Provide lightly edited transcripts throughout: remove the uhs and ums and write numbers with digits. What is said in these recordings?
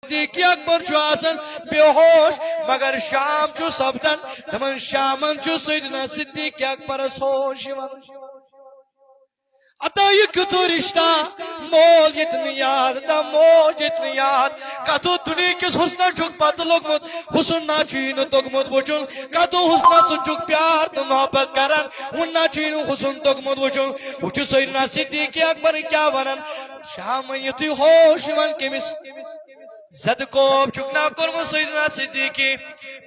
صدیق اکبر چھو آسن بے ہوش مگر شام چھو سبدن دمن شامن چھو سیدنا صدیق اکبر ہوش عطا یہ کتو رشتہ مول یتنی یاد دا موج یتنی یاد کتو دنیا کس حسن ٹھک پت لوگمت حسن نا چینو تگمت وچن کتو حسن سچک پیار تو محبت کرن ان نا چینو حسن تگمت وچن وچو سیدنا صدیق اکبر کیا ونن شام یتی ہوش ون کمس زد کوب چکنا کرم سیدنا صدیقی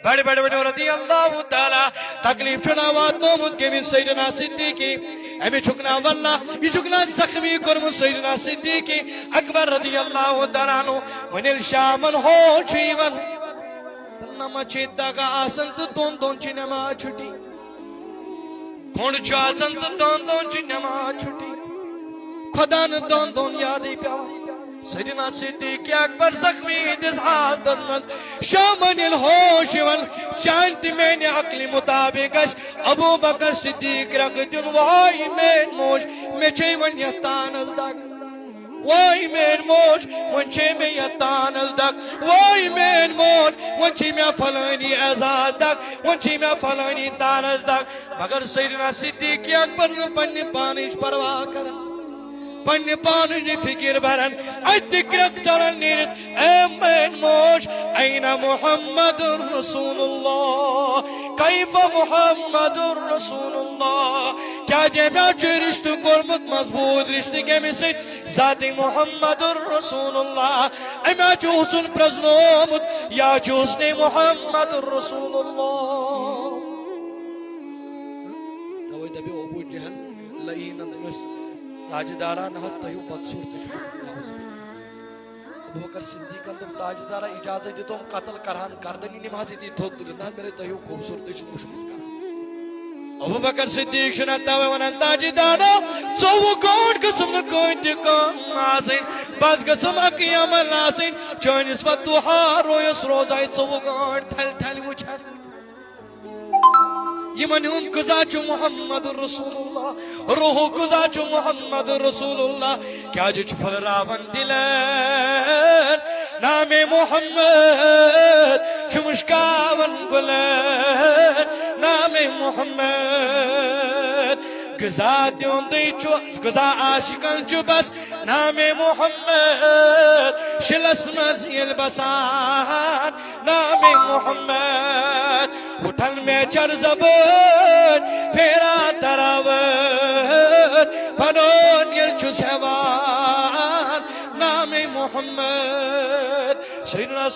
بڑے بڑے بڑے رضی اللہ تعالی تکلیف چنا وات نومت کمس سیدنا صدیقی امی چکنا واللہ یہ چکنا زخمی کرم سیدنا صدیقی اکبر رضی اللہ تعالیٰ عنہ من الشامن ہو چیون تنما چیتا کا آسن تو دون چی نماز چھٹی کھونڈ چاہتن تو دون چی نماز چھٹی خدا نے دون یادی پیاوان سیدنا صدیق اکبر زخمی دس حالتن مز شامن الہوش ون چانتی میں نے عقلی مطابقش ابو بکر صدیق رکھ دن وائی مین موش میں چھے ون یتان از دک وائی مین موش ون چھے میں یتان از دک وائی مین موش ون چھے میں فلانی ازاد دک ون چھے میں فلانی تان از دک مگر سیدنا صدیق اکبر نے پنی پانش پرواہ کرن پنی پانش فکر برن اتکرک چلن نیرت اے مین موش این محمد رسول اللہ کیف محمد رسول اللہ کیا جمعہ چو رشتہ کرمت مضبوط رشتہ کے مسجد ذات محمد رسول اللہ اما چو حسن پرزنومت یا چو حسن محمد رسول اللہ توی دبی ابو جہل لئین اندمش تاجداران حض تیو بدسور تشکر اللہ ابو بکر صدیق اندم تاجدارہ اجازت دی تم قتل کران کردنی نمازی دی تھوت دلنا میرے تیو خوبصورت شمشمت کا ابو بکر صدیق شناتا ہوئے ونن تاجدارہ سو کون قسم نکوئی تکام آسین بس قسم اکی عمل آسین چونس فتوحا رویس روزائی سو کون تھل تھل وچھن یمن ہم گزاچو محمد رسول اللہ روح گزاچو محمد رسول اللہ کیا جو چھفل راون دلر نام محمد چمشکاون گلر نام محمد گزا دیون دی چو گزا عاشقان چو بس نام محمد شلس مزیل بسان نام محمد اٹھن میں چر زبان پھیرا تراور پنون یل چو سیوان نام محمد سیدنا